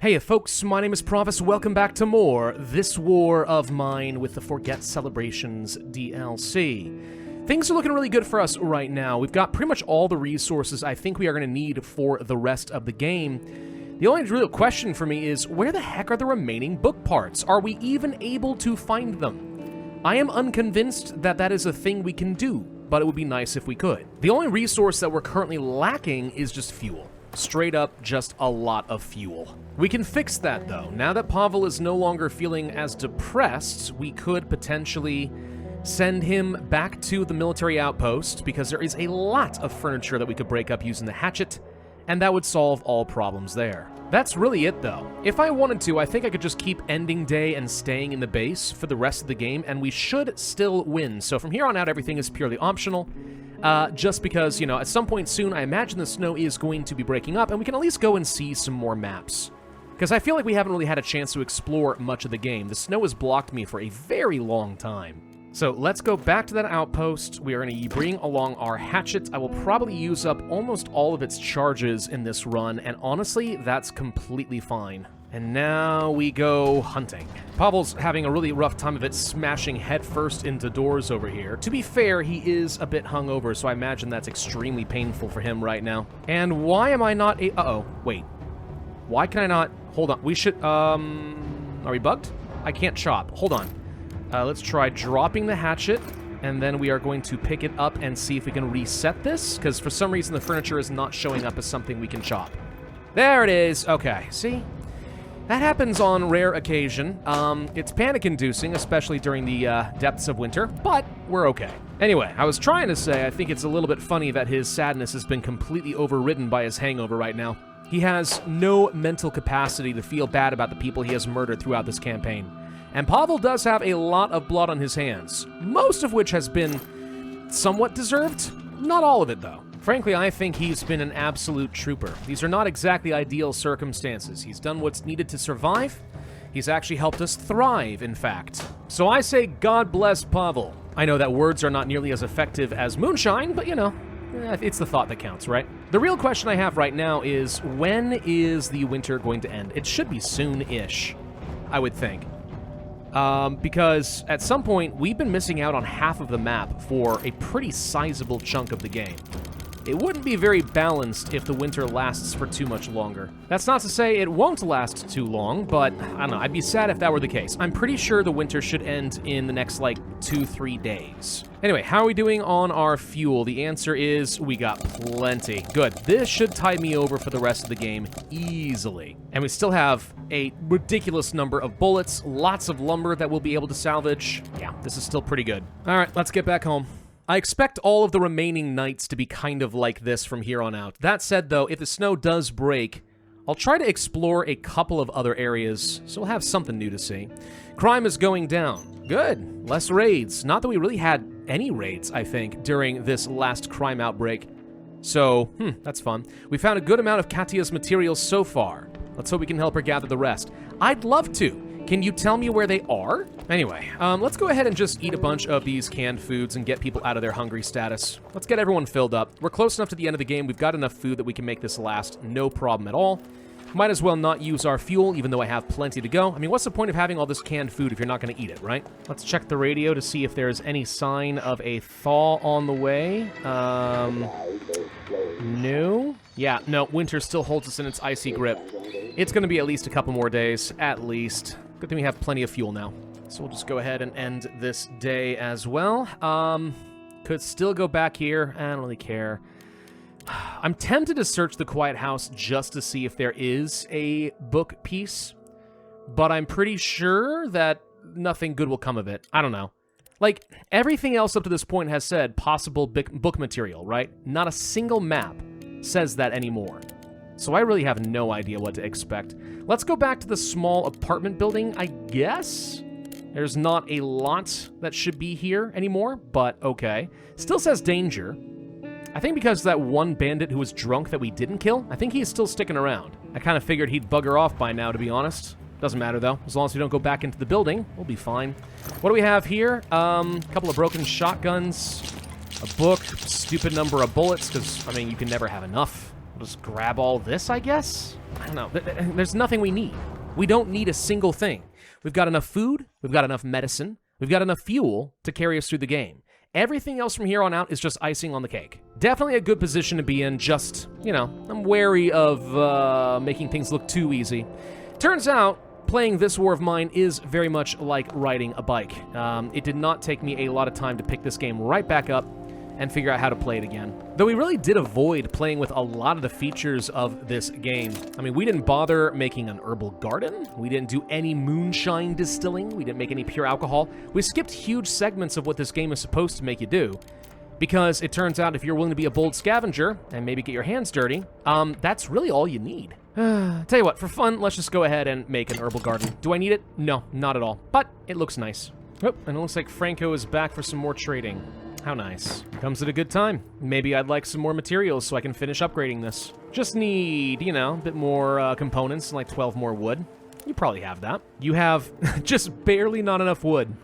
Hey folks, my name is Pravus, welcome back to more This War of Mine with the Forget Celebrations DLC. Things are looking really good for us right now. We've got pretty much all the resources I think we are going to need for the rest of the game. The only real question for me is, where the heck are the remaining book parts? Are we even able to find them? I am unconvinced that that is a thing we can do, but it would be nice if we could. The only resource that we're currently lacking is just fuel. Straight up, just a lot of fuel. We can fix that, though. Now that Pavel is no longer feeling as depressed, we could potentially send him back to the military outpost, because there is a lot of furniture that we could break up using the hatchet, and that would solve all problems there. That's really it, though. If I wanted to, I think I could just keep ending day and staying in the base for the rest of the game, and we should still win. So from here on out, everything is purely optional. Just because, you know, at some point soon, I imagine the snow is going to be breaking up, and we can at least go and see some more maps. Because I feel like we haven't really had a chance to explore much of the game. The snow has blocked me for a very long time. So let's go back to that outpost. We are going to bring along our hatchet. I will probably use up almost all of its charges in this run, and honestly, that's completely fine. And now we go hunting. Pavel's having a really rough time of it, smashing headfirst into doors over here. To be fair, he is a bit hungover, so I imagine that's extremely painful for him right now. And why am I not uh-oh, wait. Why can I not... Hold on, we should, are we bugged? I can't chop. Hold on. Let's try dropping the hatchet, and then we are going to pick it up and see if we can reset this, because for some reason the furniture is not showing up as something we can chop. There it is. Okay, see? That happens on rare occasion. It's panic-inducing, especially during the depths of winter, but we're okay. Anyway, I was trying to say I think it's a little bit funny that his sadness has been completely overridden by his hangover right now. He has no mental capacity to feel bad about the people he has murdered throughout this campaign. And Pavel does have a lot of blood on his hands, most of which has been somewhat deserved. Not all of it, though. Frankly, I think he's been an absolute trooper. These are not exactly ideal circumstances. He's done what's needed to survive. He's actually helped us thrive, in fact. So I say God bless Pavel. I know that words are not nearly as effective as moonshine, but you know, it's the thought that counts, right? The real question I have right now is, when is the winter going to end? It should be soon-ish, I would think. Because at some point, we've been missing out on half of the map for a pretty sizable chunk of the game. It wouldn't be very balanced if the winter lasts for too much longer. That's not to say it won't last too long, but I don't know, I'd be sad if that were the case. I'm pretty sure the winter should end in the next, like, 2-3 days. Anyway, how are we doing on our fuel? The answer is we got plenty. Good. This should tide me over for the rest of the game easily. And we still have a ridiculous number of bullets, lots of lumber that we'll be able to salvage. Yeah, this is still pretty good. All right, let's get back home. I expect all of the remaining nights to be kind of like this from here on out. That said, though, if the snow does break, I'll try to explore a couple of other areas, so we'll have something new to see. Crime is going down. Good. Less raids. Not that we really had any raids, I think, during this last crime outbreak. So, that's fun. We found a good amount of Katya's materials so far. Let's hope we can help her gather the rest. I'd love to. Can you tell me where they are? Anyway, let's go ahead and just eat a bunch of these canned foods and get people out of their hungry status. Let's get everyone filled up. We're close enough to the end of the game. We've got enough food that we can make this last. No problem at all. Might as well not use our fuel, even though I have plenty to go. I mean, what's the point of having all this canned food if you're not going to eat it, right? Let's check the radio to see if there's any sign of a thaw on the way. No. Yeah, no, winter still holds us in its icy grip. It's going to be at least a couple more days, at least. Good thing we have plenty of fuel now. So we'll just go ahead and end this day as well. Could still go back here. I don't really care. I'm tempted to search the quiet house just to see if there is a book piece, but I'm pretty sure that nothing good will come of it. I don't know. Like, everything else up to this point has said possible book material, right? Not a single map says that anymore. So I really have no idea what to expect. Let's go back to the small apartment building, I guess. There's not a lot that should be here anymore, but okay. Still says danger. I think because that one bandit who was drunk that we didn't kill, I think he's still sticking around. I kind of figured he'd bugger off by now, to be honest. Doesn't matter, though. As long as we don't go back into the building, we'll be fine. What do we have here? A couple of broken shotguns, a book, stupid number of bullets, because, I mean, you can never have enough. We'll just grab all this, I guess? I don't know. There's nothing we need. We don't need a single thing. We've got enough food, we've got enough medicine, we've got enough fuel to carry us through the game. Everything else from here on out is just icing on the cake. Definitely a good position to be in, just, you know, I'm wary of making things look too easy. Turns out, playing this war of mine is very much like riding a bike. It did not take me a lot of time to pick this game right back up and figure out how to play it again. Though we really did avoid playing with a lot of the features of this game. I mean, we didn't bother making an herbal garden. We didn't do any moonshine distilling. We didn't make any pure alcohol. We skipped huge segments of what this game is supposed to make you do. Because it turns out if you're willing to be a bold scavenger and maybe get your hands dirty, that's really all you need. Tell you what, for fun, let's just go ahead and make an herbal garden. Do I need it? No, not at all. But it looks nice. Oh, and it looks like Franco is back for some more trading. How nice. Comes at a good time. Maybe I'd like some more materials so I can finish upgrading this. Just need, you know, a bit more components, like 12 more wood. You probably have that. You have just barely not enough wood.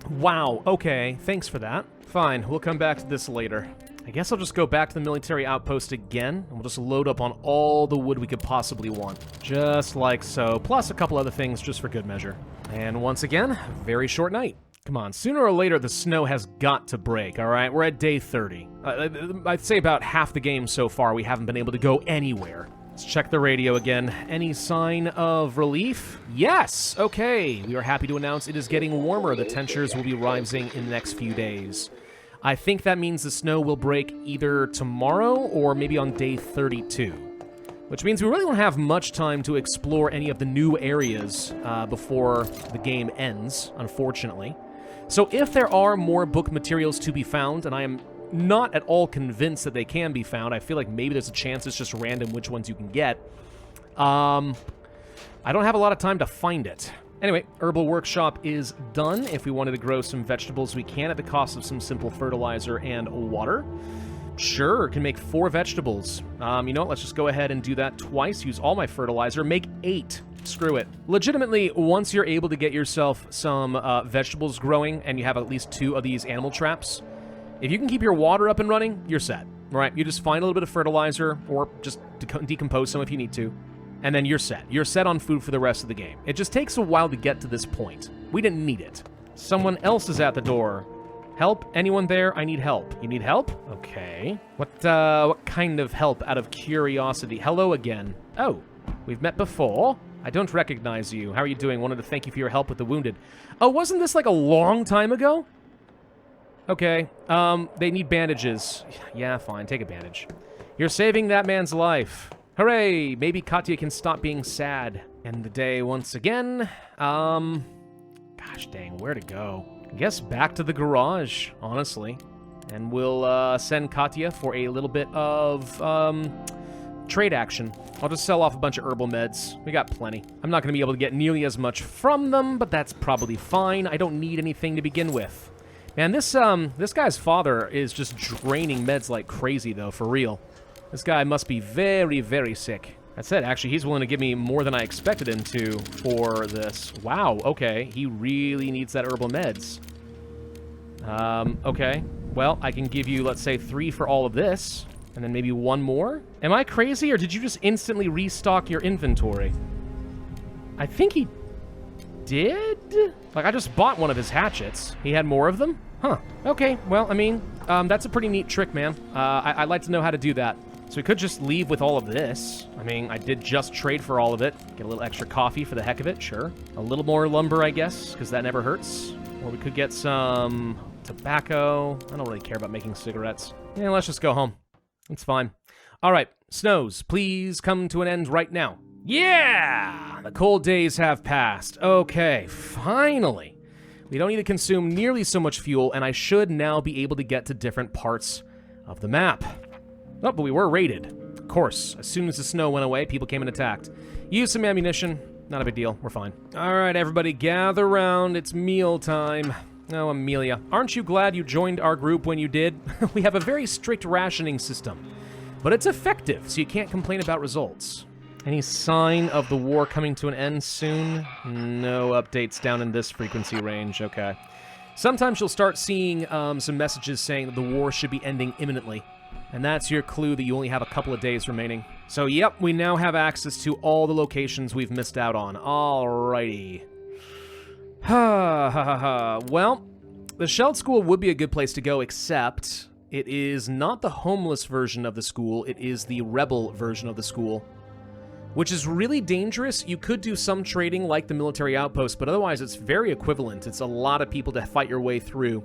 Wow, okay, thanks for that. Fine, we'll come back to this later. I guess I'll just go back to the military outpost again, and we'll just load up on all the wood we could possibly want. Just like so, plus a couple other things just for good measure. And once again, very short night. Come on, sooner or later the snow has got to break, alright? We're at day 30. I'd say about half the game so far we haven't been able to go anywhere. Let's check the radio again. Any sign of relief? Yes! Okay, we are happy to announce it is getting warmer. The temperatures will be rising in the next few days. I think that means the snow will break either tomorrow or maybe on day 32. Which means we really don't have much time to explore any of the new areas before the game ends, unfortunately. So if there are more book materials to be found, and I am not at all convinced that they can be found, I feel like maybe there's a chance it's just random which ones you can get, I don't have a lot of time to find it. Anyway, Herbal Workshop is done. If we wanted to grow some vegetables, we can at the cost of some simple fertilizer and water. Sure, can make 4 vegetables. You know what, let's just go ahead and do that twice. Use all my fertilizer, make 8. Screw it. Legitimately, once you're able to get yourself some vegetables growing and you have at least 2 of these animal traps, if you can keep your water up and running, you're set. Right? You just find a little bit of fertilizer or just decompose some if you need to, and then you're set. You're set on food for the rest of the game. It just takes a while to get to this point. We didn't need it. Someone else is at the door. Help? Anyone there? I need help. You need help? Okay. What kind of help out of curiosity? Hello again. Oh, we've met before. I don't recognize you. How are you doing? Wanted to thank you for your help with the wounded. Oh, wasn't this like a long time ago? Okay, they need bandages. Yeah, fine, take a bandage. You're saving that man's life. Hooray! Maybe Katya can stop being sad. End the day once again. Gosh dang, where to go? I guess back to the garage, honestly. And we'll, send Katya for a little bit of, trade action. I'll just sell off a bunch of herbal meds. We got plenty. I'm not going to be able to get nearly as much from them, but that's probably fine. I don't need anything to begin with. Man, this guy's father is just draining meds like crazy, though, for real. This guy must be very, very sick. That said, actually, he's willing to give me more than I expected him to for this. Wow, okay. He really needs that herbal meds. Okay. Well, I can give you, let's say, 3 for all of this. And then maybe 1 more? Am I crazy, or did you just instantly restock your inventory? I think he did? Like, I just bought one of his hatchets. He had more of them? Huh. Okay, well, I mean, that's a pretty neat trick, man. I'd like to know how to do that. So we could just leave with all of this. I mean, I did just trade for all of it. Get a little extra coffee for the heck of it, sure. A little more lumber, I guess, because that never hurts. Or we could get some tobacco. I don't really care about making cigarettes. Yeah, let's just go home. It's fine. All right, snows, please come to an end right now. Yeah! The cold days have passed. Okay, finally. We don't need to consume nearly so much fuel, and I should now be able to get to different parts of the map. Oh, but we were raided. Of course, as soon as the snow went away, people came and attacked. Use some ammunition. Not a big deal. We're fine. All right, everybody, gather around. It's meal time. Oh, Amelia, aren't you glad you joined our group when you did? We have a very strict rationing system, but it's effective, so you can't complain about results. Any sign of the war coming to an end soon? No updates down in this frequency range. Okay. Sometimes you'll start seeing some messages saying that the war should be ending imminently. And that's your clue that you only have a couple of days remaining. So, yep, we now have access to all the locations we've missed out on. Alrighty. Ha ha ha ha. Well, the Shelled School would be a good place to go, except it is not the homeless version of the school. It is the rebel version of the school, which is really dangerous. You could do some trading like the military outpost, but otherwise it's very equivalent. It's a lot of people to fight your way through.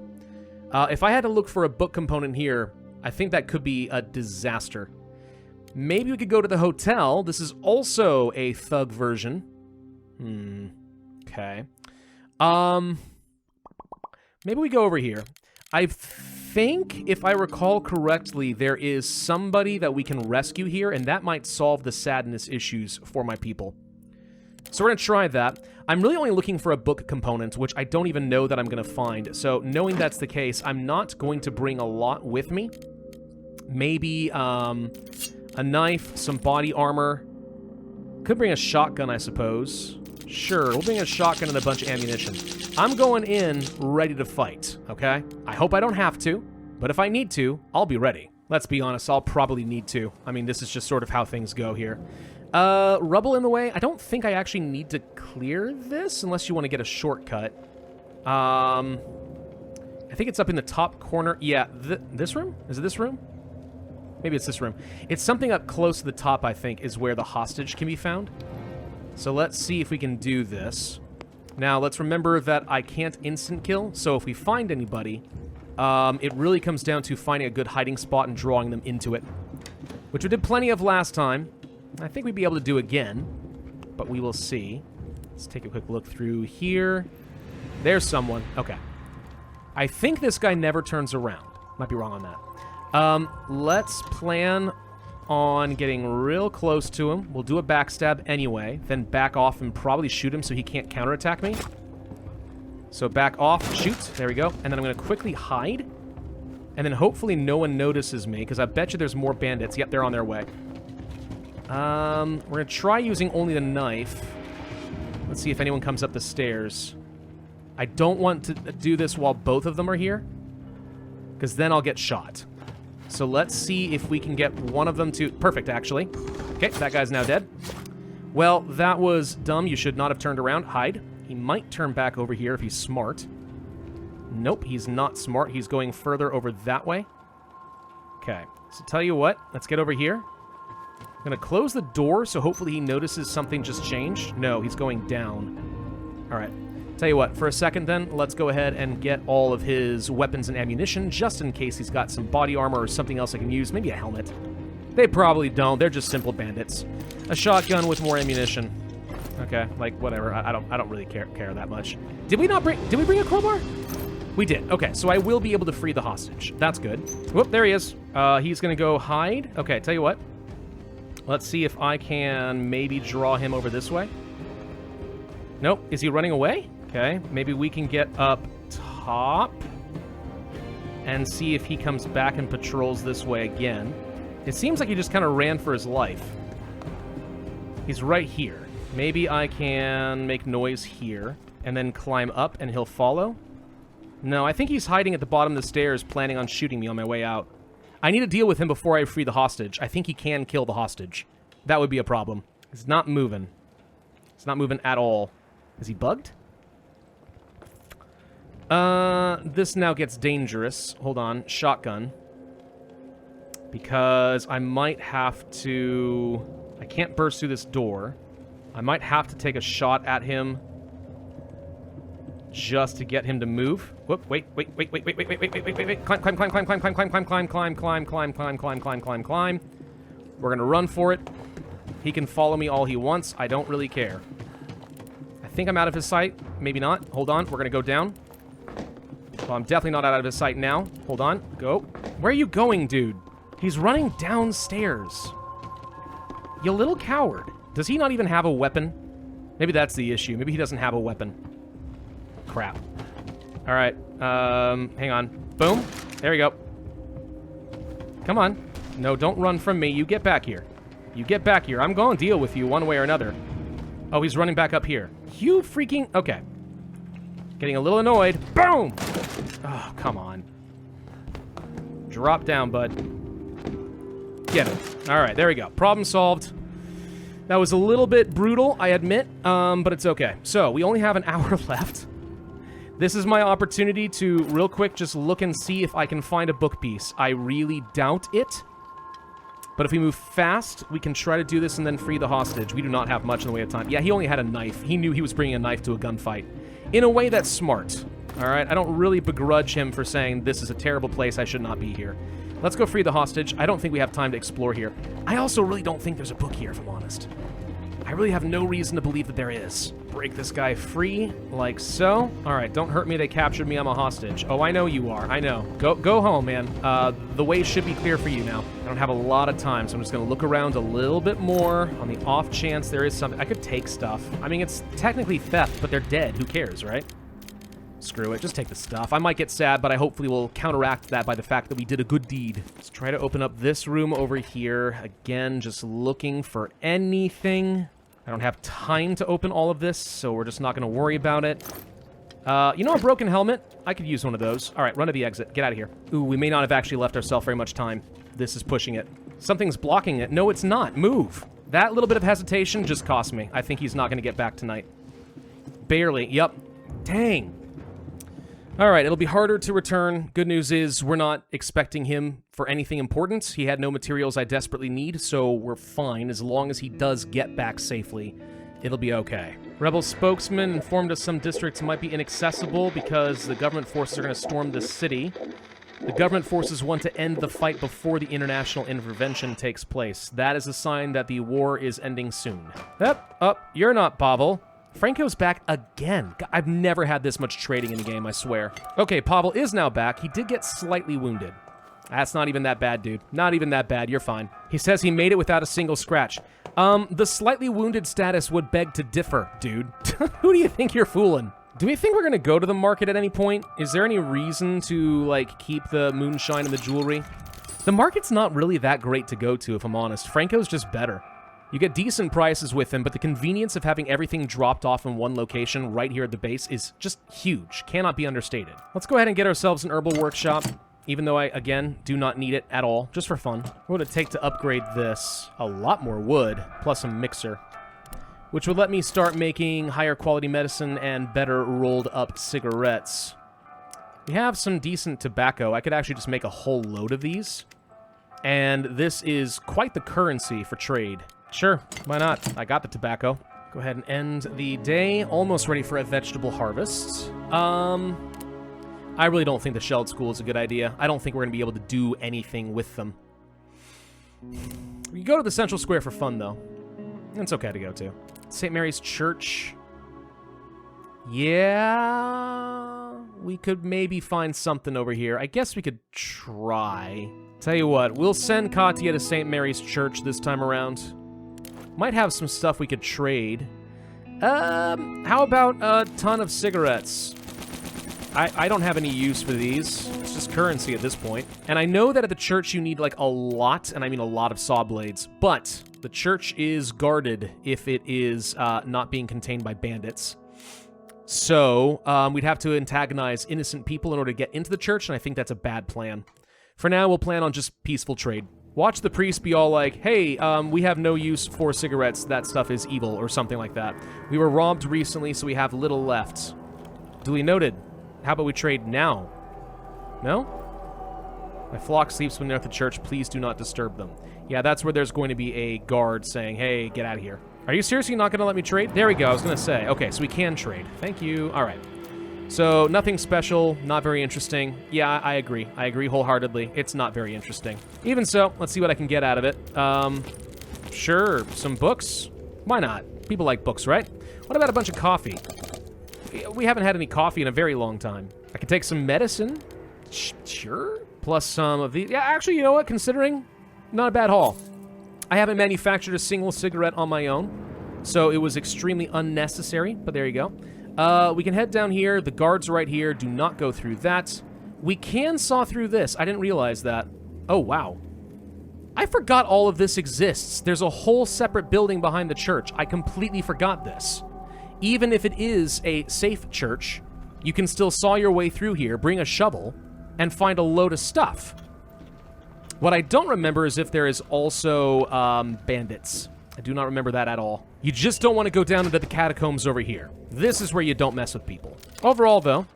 If I had to look for a book component here, I think that could be a disaster. Maybe we could go to the hotel. This is also a thug version. Okay. Maybe we go over here. I think, if I recall correctly, there is somebody that we can rescue here, and that might solve the sadness issues for my people. So we're going to try that. I'm really only looking for a book component, which I don't even know that I'm going to find. So knowing that's the case, I'm not going to bring a lot with me. Maybe a knife, some body armor. Could bring a shotgun, I suppose. Sure, we'll bring a shotgun and a bunch of ammunition. I'm going in ready to fight, okay? I hope I don't have to, but if I need to, I'll be ready. Let's be honest, I'll probably need to. I mean, this is just sort of how things go here. Rubble in the way. I don't think I actually need to clear this unless you want to get a shortcut. I think it's up in the top corner. Yeah, this room? Is it this room? Maybe it's this room. It's something up close to the top, I think, is where the hostage can be found. So let's see if we can do this. Now, let's remember that I can't instant kill, so if we find anybody, it really comes down to finding a good hiding spot and drawing them into it, which we did plenty of last time. I think we'd be able to do again, but we will see. Let's take a quick look through here. There's someone. Okay. I think this guy never turns around. Might be wrong on that. Let's plan on getting real close to him. We'll do a backstab anyway, then back off and probably shoot him so he can't counterattack me. So back off, shoot. There we go. And then I'm going to quickly hide. And then hopefully no one notices me, because I bet you there's more bandits. Yep, they're on their way. We're going to try using only the knife. Let's see if anyone comes up the stairs. I don't want to do this while both of them are here, because then I'll get shot. So let's see if we can get one of them to... Perfect, actually. Okay, that guy's now dead. Well, that was dumb. You should not have turned around. Hide. He might turn back over here if he's smart. Nope, he's not smart. He's going further over that way. Okay, so tell you what. Let's get over here. I'm going to close the door, so hopefully he notices something just changed. No, he's going down. All right. Tell you what, for a second then, let's go ahead and get all of his weapons and ammunition, just in case he's got some body armor or something else I can use. Maybe a helmet. They probably don't. They're just simple bandits. A shotgun with more ammunition. Okay, like, whatever. I don't really care that much. Did we bring a crowbar? We did. Okay, so I will be able to free the hostage. That's good. Whoop, there he is. He's going to go hide. Okay, tell you what. Let's see if I can maybe draw him over this way. Nope. Is he running away? Okay, maybe we can get up top and see if he comes back and patrols this way again. It seems like he just kind of ran for his life. He's right here. Maybe I can make noise here and then climb up and he'll follow. No, I think he's hiding at the bottom of the stairs, planning on shooting me on my way out. I need to deal with him before I free the hostage. I think he can kill the hostage. That would be a problem. He's not moving. He's not moving at all. Is he bugged? This now gets dangerous. Hold on. Shotgun. Because I might have to... I can't burst through this door. I might have to take a shot at him just to get him to move. Whoop, wait. Climb. We're gonna run for it. He can follow me all he wants. I don't really care. I think I'm out of his sight. Maybe not. Hold on. We're gonna go down. Well, I'm definitely not out of his sight now. Hold on. Go. Where are you going, dude? He's running downstairs. You little coward. Does he not even have a weapon? Maybe that's the issue. Maybe he doesn't have a weapon. Crap. All right. Hang on. Boom. There we go. Come on. No, don't run from me. You get back here. You get back here. I'm going to deal with you one way or another. Oh, he's running back up here. You freaking... Okay. Getting a little annoyed. Boom! Oh, come on. Drop down, bud. Get it. All right, there we go. Problem solved. That was a little bit brutal, I admit, but it's okay. So, we only have an hour left. This is my opportunity to, real quick, just look and see if I can find a book piece. I really doubt it. But if we move fast, we can try to do this and then free the hostage. We do not have much in the way of time. Yeah, he only had a knife. He knew he was bringing a knife to a gunfight. In a way, that's smart. All right? I don't really begrudge him for saying, this is a terrible place, I should not be here. Let's go free the hostage. I don't think we have time to explore here. I also really don't think there's a book here, if I'm honest. I really have no reason to believe that there is. Break this guy free, like so. All right, don't hurt me. They captured me. I'm a hostage. Oh, I know you are. I know. Go home, man. The way should be clear for you now. I don't have a lot of time, so I'm just going to look around a little bit more on the off chance there is something. I could take stuff. I mean, it's technically theft, but they're dead. Who cares, right? Screw it. Just take the stuff. I might get sad, but I hopefully will counteract that by the fact that we did a good deed. Let's try to open up this room over here. Again, just looking for anything. I don't have time to open all of this, so we're just not going to worry about it. You know a broken helmet? I could use one of those. All right, run to the exit. Get out of here. Ooh, we may not have actually left ourselves very much time. This is pushing it. Something's blocking it. No, it's not. Move. That little bit of hesitation just cost me. I think he's not going to get back tonight. Barely. Yep. Dang. All right, it'll be harder to return. Good news is we're not expecting him for anything important. He had no materials I desperately need, so we're fine. As long as he does get back safely, it'll be okay. Rebel spokesman informed us some districts might be inaccessible because the government forces are going to storm the city. The government forces want to end the fight before the international intervention takes place. That is a sign that the war is ending soon. Yep, you're not Pavel. Franco's back again. I've never had this much trading in the game, I swear. Okay, Pavel is now back. He did get slightly wounded. That's not even that bad, dude. Not even that bad. You're fine. He says he made it without a single scratch. The slightly wounded status would beg to differ, dude. Who do you think you're fooling? Do we think we're going to go to the market at any point? Is there any reason to, like, keep the moonshine and the jewelry? The market's not really that great to go to, if I'm honest. Franco's just better. You get decent prices with him, but the convenience of having everything dropped off in one location right here at the base is just huge. Cannot be understated. Let's go ahead and get ourselves an herbal workshop, even though I, again, do not need it at all, just for fun. What would it take to upgrade this? A lot more wood, plus a mixer, which would let me start making higher quality medicine and better rolled up cigarettes. We have some decent tobacco. I could actually just make a whole load of these, and this is quite the currency for trade. Sure, why not? I got the tobacco. Go ahead and end the day. Almost ready for a vegetable harvest. I really don't think the shelled school is a good idea. I don't think we're going to be able to do anything with them. We can go to the central square for fun, though. It's okay to go to. St. Mary's Church. Yeah, we could maybe find something over here. I guess we could try. Tell you what, we'll send Katya to St. Mary's Church this time around. Might have some stuff we could trade. How about a ton of cigarettes? I don't have any use for these. It's just currency at this point. And I know that at the church you need, like, a lot, and I mean a lot of saw blades, but the church is guarded if it is not being contained by bandits. So, we'd have to antagonize innocent people in order to get into the church, and I think that's a bad plan. For now, we'll plan on just peaceful trade. Watch the priest be all like, hey, we have no use for cigarettes, that stuff is evil, or something like that. We were robbed recently, so we have little left. Duly noted. How about we trade now? No? My flock sleeps when they're at the church, please do not disturb them. Yeah, that's where there's going to be a guard saying, hey, get out of here. Are you seriously not going to let me trade? There we go, I was going to say. Okay, so we can trade. Thank you. All right. So, nothing special, not very interesting. Yeah, I agree. I agree wholeheartedly. It's not very interesting. Even so, let's see what I can get out of it. Sure, some books? Why not? People like books, right? What about a bunch of coffee? We haven't had any coffee in a very long time. I can take some medicine? Sure. Plus some of these. Yeah, actually, you know what? Considering, not a bad haul. I haven't manufactured a single cigarette on my own, so it was extremely unnecessary, but there you go. We can head down here. The guards right here. Do not go through that. We can saw through this. I didn't realize that. Oh, wow. I forgot all of this exists. There's a whole separate building behind the church. I completely forgot this. Even if it is a safe church, you can still saw your way through here, bring a shovel, and find a load of stuff. What I don't remember is if there is also bandits. I do not remember that at all. You just don't want to go down into the catacombs over here. This is where you don't mess with people. Overall, though,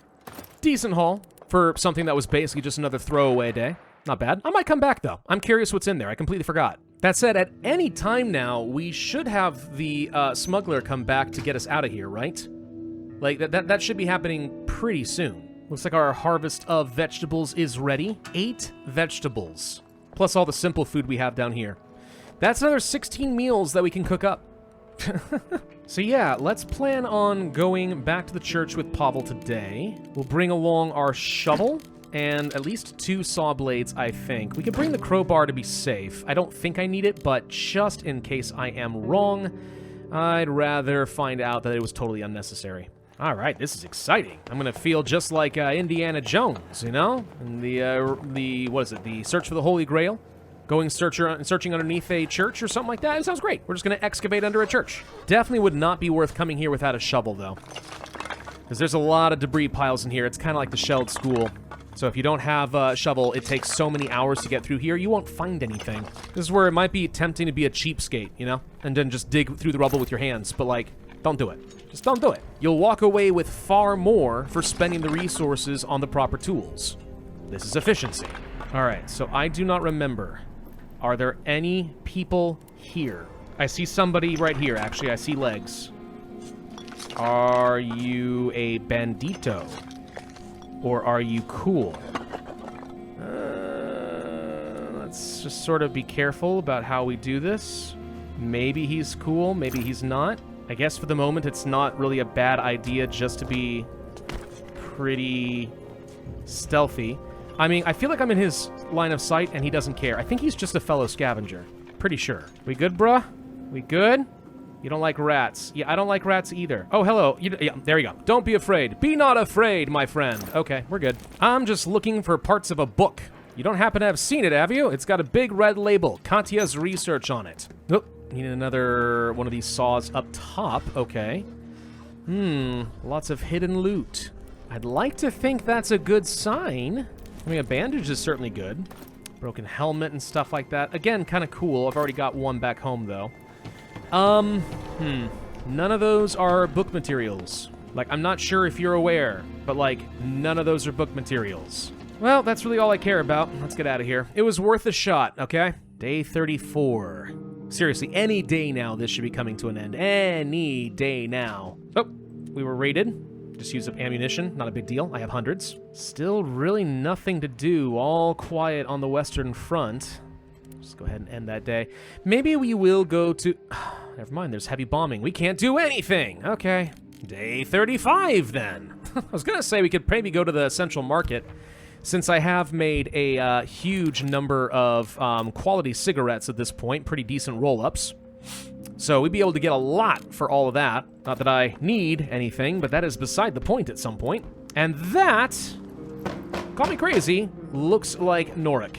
decent haul for something that was basically just another throwaway day. Not bad. I might come back, though. I'm curious what's in there. I completely forgot. That said, at any time now, we should have the smuggler come back to get us out of here, right? Like, that should be happening pretty soon. Looks like our harvest of vegetables is ready. 8 vegetables, plus all the simple food we have down here. That's another 16 meals that we can cook up. So yeah, let's plan on going back to the church with Pavel today. We'll bring along our shovel and at least 2 saw blades, I think. We could bring the crowbar to be safe. I don't think I need it, but just in case I am wrong, I'd rather find out that it was totally unnecessary. All right, this is exciting. I'm gonna feel just like Indiana Jones, you know? And the what is it? The Search for the Holy Grail? Going searching underneath a church or something like that. It sounds great. We're just gonna excavate under a church. Definitely would not be worth coming here without a shovel, though, because there's a lot of debris piles in here. It's kind of like the Shelled School. So if you don't have a shovel, it takes so many hours to get through here, you won't find anything. This is where it might be tempting to be a cheapskate, you know? And then just dig through the rubble with your hands, but like, don't do it. Just don't do it. You'll walk away with far more for spending the resources on the proper tools. This is efficiency. All right, so I do not remember. Are there any people here? I see somebody right here, actually. I see legs. Are you a bandito? Or are you cool? Let's just sort of be careful about how we do this. Maybe he's cool, maybe he's not. I guess for the moment it's not really a bad idea just to be pretty stealthy. I mean, I feel like I'm in his line of sight and he doesn't care. I think he's just a fellow scavenger. Pretty sure. We good, bruh? We good? You don't like rats. Yeah, I don't like rats either. Oh, hello. Yeah, there you go. Don't be afraid. Be not afraid, my friend. Okay, we're good. I'm just looking for parts of a book. You don't happen to have seen it, have you? It's got a big red label. Katya's research on it. Oh, need another one of these saws up top. Okay. Lots of hidden loot. I'd like to think that's a good sign. I mean, a bandage is certainly good. Broken helmet and stuff like that. Again, kind of cool. I've already got one back home, though. None of those are book materials. Like, I'm not sure if you're aware, but, like, none of those are book materials. Well, that's really all I care about. Let's get out of here. It was worth a shot, okay? Day 34. Seriously, any day now this should be coming to an end. Any day now. Oh, we were raided. Just use up ammunition, not a big deal. I have hundreds. Still really nothing to do. All quiet on the Western Front. Just go ahead and end that day. Maybe we will go to... Never mind, there's heavy bombing. We can't do anything. Okay. Day 35, then. I was going to say we could maybe go to the Central Market, since I have made a huge number of quality cigarettes at this point. Pretty decent roll-ups. So we'd be able to get a lot for all of that. Not that I need anything, but that is beside the point at some point. And that, call me crazy, looks like Norik.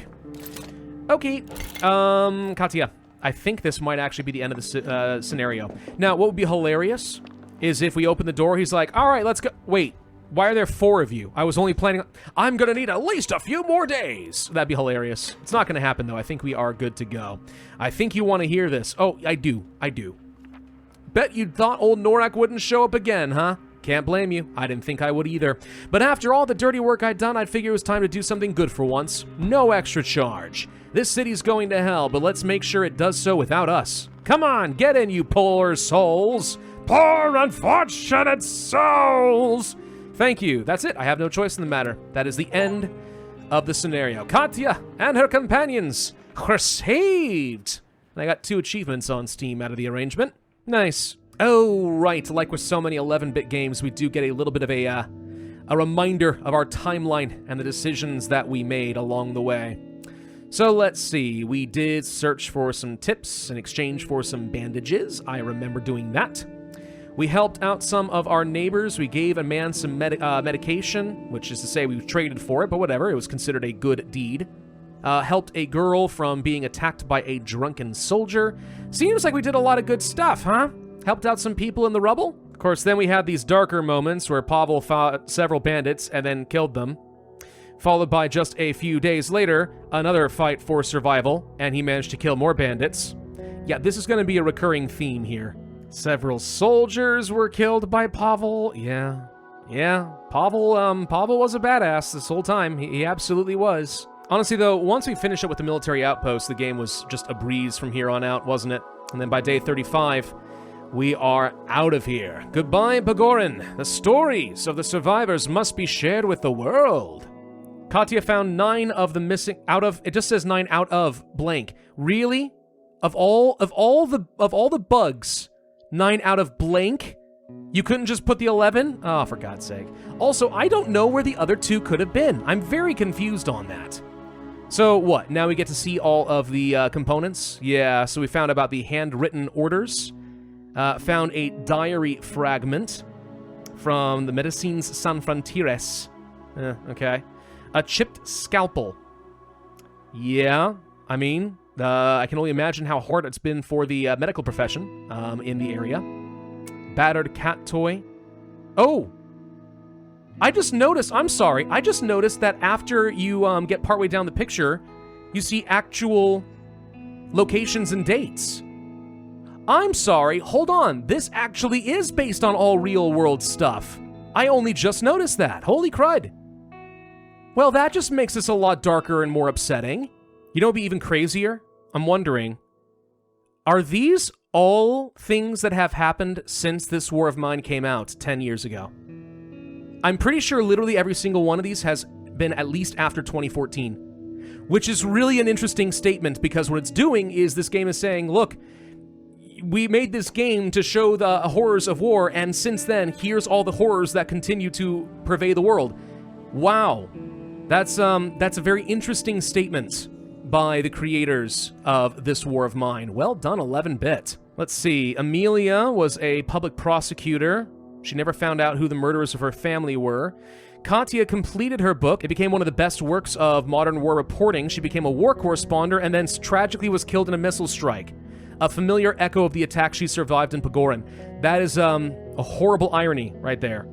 Okay, Katya, I think this might actually be the end of the scenario. Now, what would be hilarious is if we open the door, he's like, all right, let's go. Wait, why are there 4 of you? I was only planning on... I'm gonna need at least a few more days. That'd be hilarious. It's not gonna happen, though. I think we are good to go. I think you want to hear this. Oh, I do. Bet you thought old Norak wouldn't show up again, huh? Can't blame you. I didn't think I would either. But after all the dirty work I'd done, I'd figure it was time to do something good for once. No extra charge. This city's going to hell, but let's make sure it does so without us. Come on, get in, you poor souls. Poor unfortunate souls. Thank you. That's it. I have no choice in the matter. That is the end of the scenario. Katya and her companions were saved. And I got 2 achievements on Steam out of the arrangement. Nice. Oh, right. Like with so many 11-bit games, we do get a little bit of a reminder of our timeline and the decisions that we made along the way. So let's see. We did search for some tips in exchange for some bandages. I remember doing that. We helped out some of our neighbors. We gave a man some medication, which is to say we traded for it, but whatever. It was considered a good deed. Helped a girl from being attacked by a drunken soldier. Seems like we did a lot of good stuff, huh? Helped out some people in the rubble. Of course, then we had these darker moments where Pavel fought several bandits and then killed them. followed by just a few days later, another fight for survival, and he managed to kill more bandits. Yeah, this is going to be a recurring theme here. Several soldiers were killed by Pavel. Yeah, Pavel was a badass this whole time. He absolutely was. Honestly, though, once we finished up with the military outpost, the game was just a breeze from here on out, wasn't it? And then by day 35, we are out of here. Goodbye, Pagorin. The stories of the survivors must be shared with the world. Katya found 9 of the missing it just says 9 out of blank. Really? Of all the bugs, 9 out of blank? You couldn't just put the 11? Oh, for God's sake. Also, I don't know where the other 2 could have been. I'm very confused on that. So what? Now we get to see all of the components? Yeah, so we found about the handwritten orders. Found a diary fragment from the Medicines San Frontieres. Okay. A chipped scalpel. Yeah, I mean, I can only imagine how hard it's been for the medical profession in the area. Battered cat toy. Oh! I just noticed that after you get partway down the picture, you see actual locations and dates. I'm sorry, hold on. This actually is based on all real-world stuff. I only just noticed that. Holy crud. Well, that just makes this a lot darker and more upsetting. You know what would be even crazier? I'm wondering, are these all things that have happened since this War of Mine came out 10 years ago? I'm pretty sure literally every single one of these has been at least after 2014, which is really an interesting statement because what it's doing is this game is saying, look, we made this game to show the horrors of war, and since then, here's all the horrors that continue to pervade the world. Wow. That's a very interesting statement by the creators of this War of Mine. Well done, 11-bit. Let's see. Amelia was a public prosecutor. She never found out who the murderers of her family were. Katya completed her book. It became one of the best works of modern war reporting. She became a war correspondent and then tragically was killed in a missile strike. A familiar echo of the attack she survived in Pagorin. That is a horrible irony right there.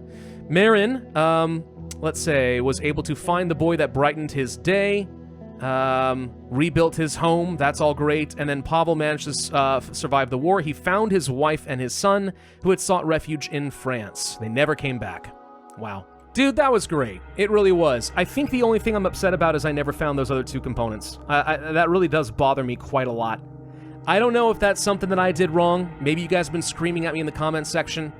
Marin, let's say, was able to find the boy that brightened his day, rebuilt his home. That's all great. And then Pavel managed to survive the war. He found his wife and his son, who had sought refuge in France. They never came back. Wow. Dude, that was great. It really was. I think the only thing I'm upset about is I never found those other 2 components. That really does bother me quite a lot. I don't know if that's something that I did wrong. Maybe you guys have been screaming at me in the comments section.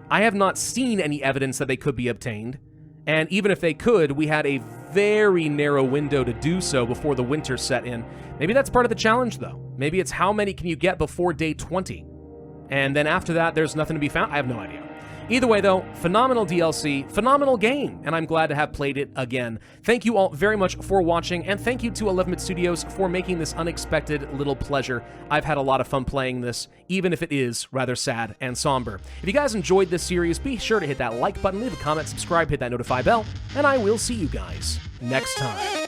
I have not seen any evidence that they could be obtained. And even if they could, we had a very narrow window to do so before the winter set in. Maybe that's part of the challenge, though. Maybe it's how many can you get before day 20? And then after that, there's nothing to be found? I have no idea. Either way, though, phenomenal DLC, phenomenal game, and I'm glad to have played it again. Thank you all very much for watching, and thank you to 11-bit Studios for making this unexpected little pleasure. I've had a lot of fun playing this, even if it is rather sad and somber. If you guys enjoyed this series, be sure to hit that like button, leave a comment, subscribe, hit that notify bell, and I will see you guys next time.